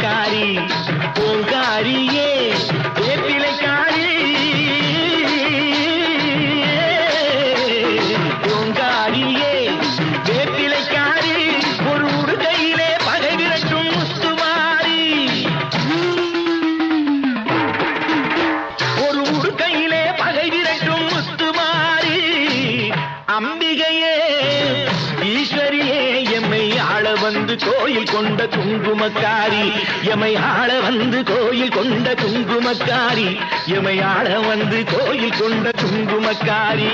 குங்குமக்காரி ஓங்காரியே வேப்பிலைக்காரி ஓங்காரியே வேப்பிலைக்காரி ஒரு உடுக்கையிலே பகை விரட்டும் முத்துமாரி ஒரு உடுக்கையிலே பகை விரட்டும் முத்துமாரி அம்பிகையே ஈஸ்வரியே எம்மை ஆள வந்து கோயில் கொண்ட குங்குமக்காரி எமை ஆள வந்து கோயில் கொண்ட குங்குமக்காரி எமை ஆள வந்து கோயில் கொண்ட குங்குமக்காரி